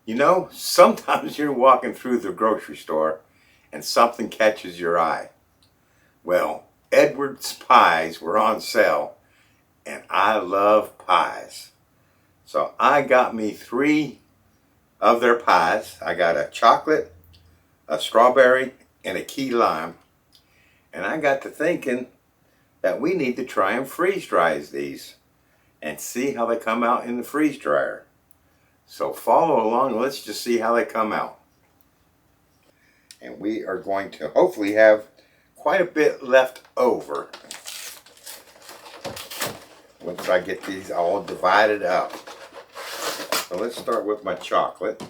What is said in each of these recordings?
You know, sometimes you're walking through the grocery store and something catches your eye. Well, Edwards pies were on sale and I love pies. So I got me 3 of their pies. I got a chocolate, a strawberry, and a key lime. And I got to thinking that we need to try and freeze dry these and see how they come out in the freeze dryer. So follow along, let's just see how they come out. And we are going to hopefully have quite a bit left over once I get these all divided up. So let's start with my chocolate.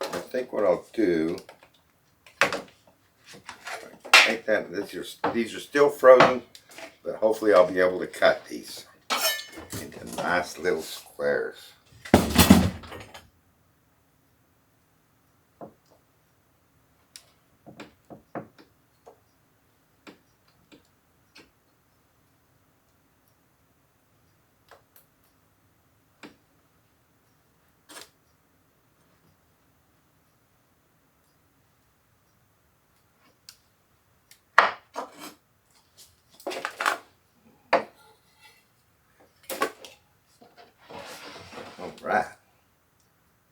I think what I'll do, take that, these are still frozen, but hopefully I'll be able to cut these into nice little squares. Alright,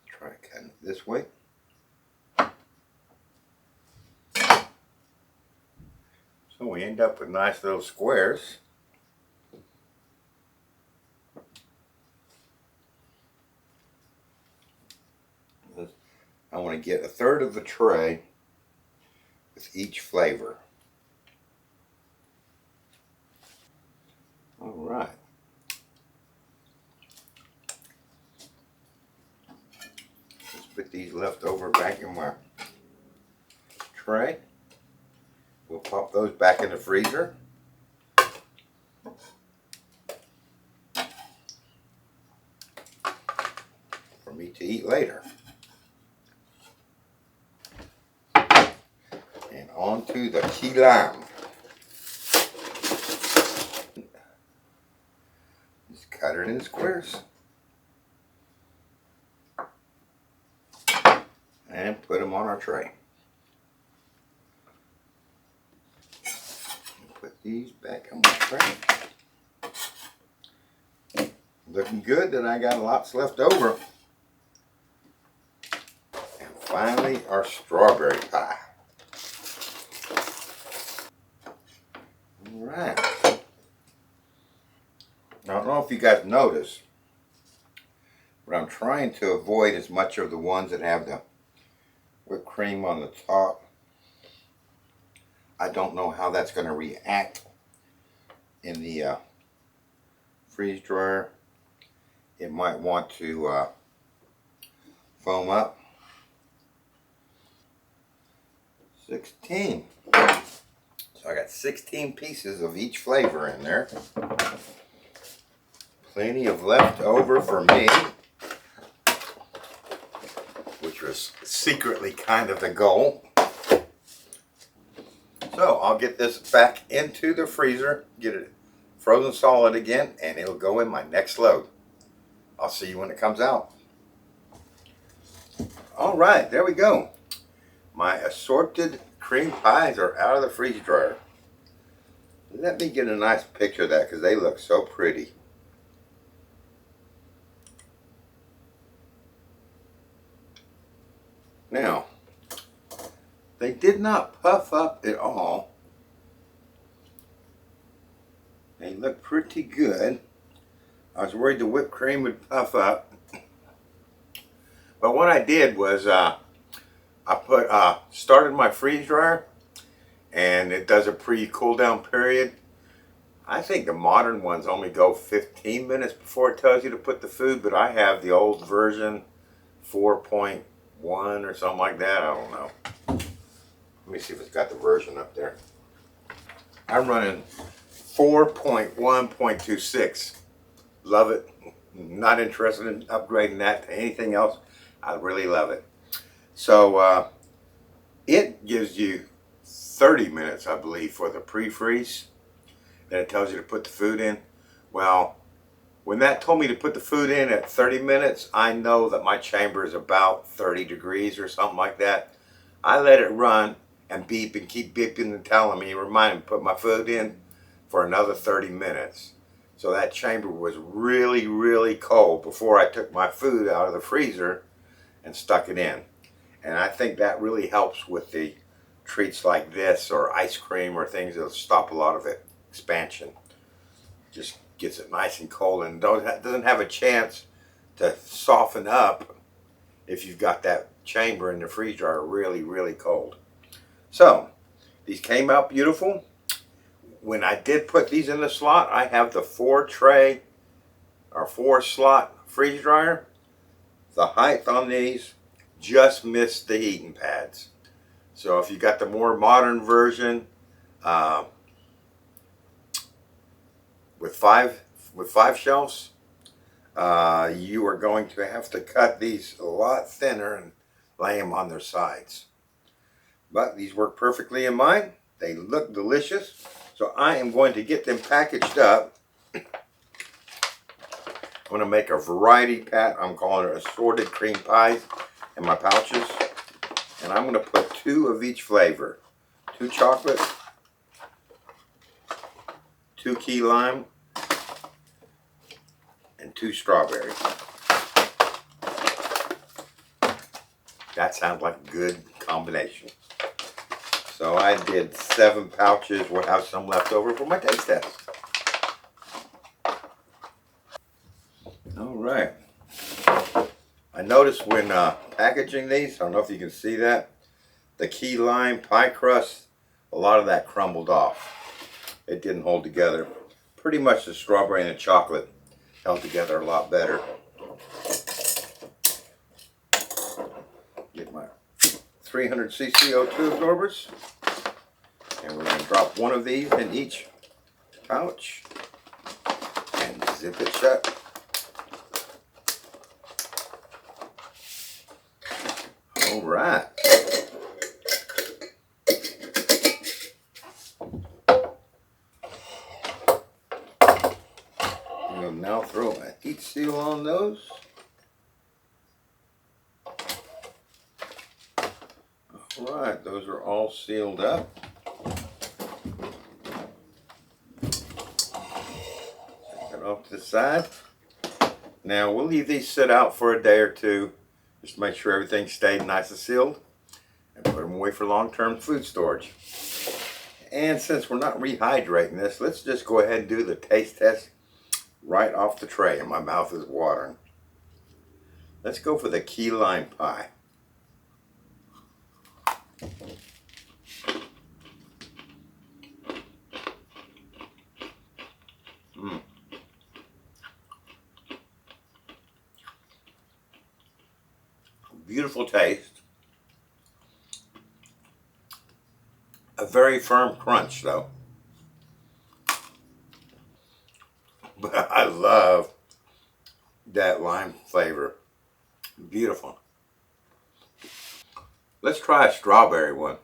try cutting it this way. So we end up with nice little squares. I want to get 1/3 of the tray with each flavor. Alright. Let's put these leftover back in my tray. We'll pop those back in the freezer. For me to eat later. And on to the key lime. Just cut it in squares. And put them on our tray. Put these back on my tray. Looking good that I got lots left over. And finally, our strawberry pie. Alright. I don't know if you guys notice, but I'm trying to avoid as much of the ones that have the whipped cream on the top. I don't know how that's going to react in the freeze dryer. It might want to foam up. 16. So I got 16 pieces of each flavor in there. Plenty of leftover for me, which was secretly kind of the goal. So I'll get this back into the freezer, get it frozen solid again, and it'll go in my next load. I'll see you when it comes out. All right, there we go. My assorted cream pies are out of the freeze dryer. Let me get a nice picture of that because they look so pretty. Now, they did not puff up at all. They look pretty good. I was worried the whipped cream would puff up. But what I did was I started my freeze dryer, and it does a pre-cool down period. I think the modern ones only go 15 minutes before it tells you to put the food, but I have the old version 4.1 or something like that. I don't know. Let me see if it's got the version up there. I'm running 4.1.26. Love it. Not interested in upgrading that to anything else. I really love it. So it gives you 30 minutes, I believe, for the pre-freeze. and it tells you to put the food in. Well, when that told me to put the food in at 30 minutes, I know that my chamber is about 30 degrees or something like that. I let it run and beep and keep beeping and telling me, reminding me to put my food in for another 30 minutes. So that chamber was really, really cold before I took my food out of the freezer and stuck it in. And I think that really helps with the treats like this or ice cream or things that'll stop a lot of it expansion. Just gets it nice and cold and doesn't have a chance to soften up if you've got that chamber in the freeze dryer really, really cold. So these came out beautiful. When I did put these in the slot, I have the 4 slot freeze dryer. The height on these just missed the heating pads. So if you got the more modern version with five shelves, you are going to have to cut these a lot thinner and lay them on their sides. But these work perfectly in mine. They look delicious. So I am going to get them packaged up. I'm going to make a variety pack. I'm calling it assorted cream pies in my pouches. And I'm going to put 2 of each flavor. 2 chocolate, 2 key lime, and 2 strawberry. That sounds like a good combination. So I did 7 pouches. We'll have some left over for my taste test. All right. I noticed when packaging these, I don't know if you can see that, the key lime pie crust, a lot of that crumbled off. It didn't hold together. Pretty much the strawberry and the chocolate held together a lot better. Get my 300 cc O2 absorbers, and we're going to drop 1 of these in each pouch and zip it shut. All right. We'll now throw a heat seal on those. Alright, those are all sealed up. Take that off to the side. Now we'll leave these sit out for a day or 2, just to make sure everything stayed nice and sealed, and put them away for long-term food storage. And since we're not rehydrating this, let's just go ahead and do the taste test right off the tray, and my mouth is watering. Let's go for the key lime pie. Beautiful taste. A very firm crunch though. But I love that lime flavor. Beautiful. Let's try a strawberry one.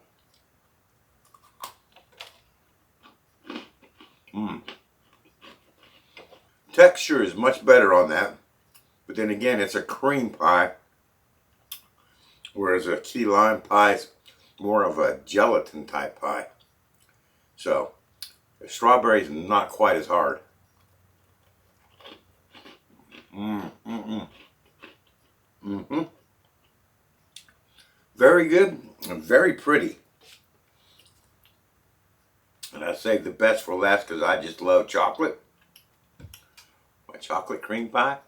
Texture is much better on that, but then again, it's a cream pie, whereas a key lime pie is more of a gelatin type pie. So, the strawberry is not quite as hard. Very good and very pretty. And I saved the best for last because I just love chocolate. My chocolate cream pie.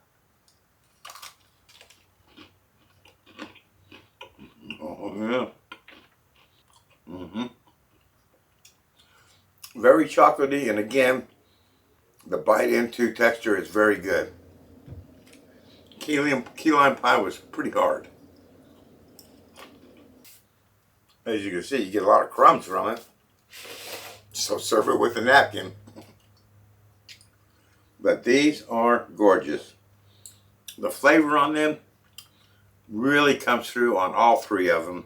Oh yeah. Very chocolatey, and again, the bite into texture is very good. Key lime pie was pretty hard. As you can see, you get a lot of crumbs from it. So serve it with a napkin. But these are gorgeous. The flavor on them really comes through on all 3 of them.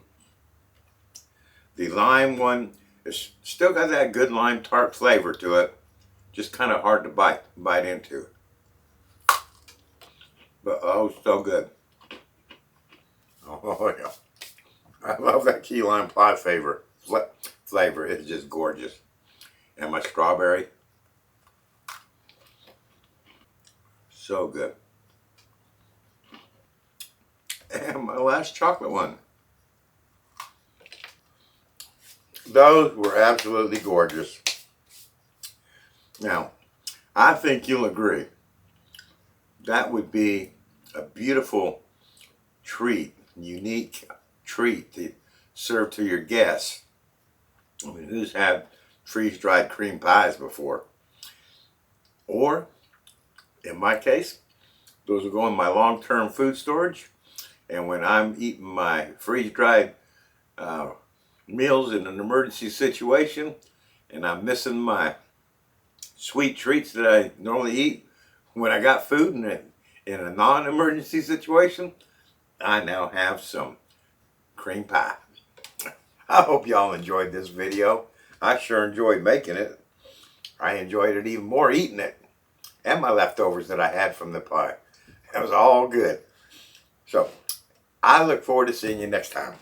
The lime one is still got that good lime tart flavor to it. just kind of hard to bite into. But oh, so good. Oh yeah. I love that key lime pie flavor. It's just gorgeous. And my strawberry. So good. And my last chocolate one. Those were absolutely gorgeous. Now, I think you'll agree. That would be a beautiful treat, unique treat to serve to your guests. I mean, who's had freeze-dried cream pies before? Or, in my case, those will go in my long-term food storage. And when I'm eating my freeze-dried meals in an emergency situation, and I'm missing my sweet treats that I normally eat when I got food in a non-emergency situation, I now have some cream pie. I hope y'all enjoyed this video. I sure enjoyed making it. I enjoyed it even more eating it, and my leftovers that I had from the pie. That was all good. So I look forward to seeing you next time.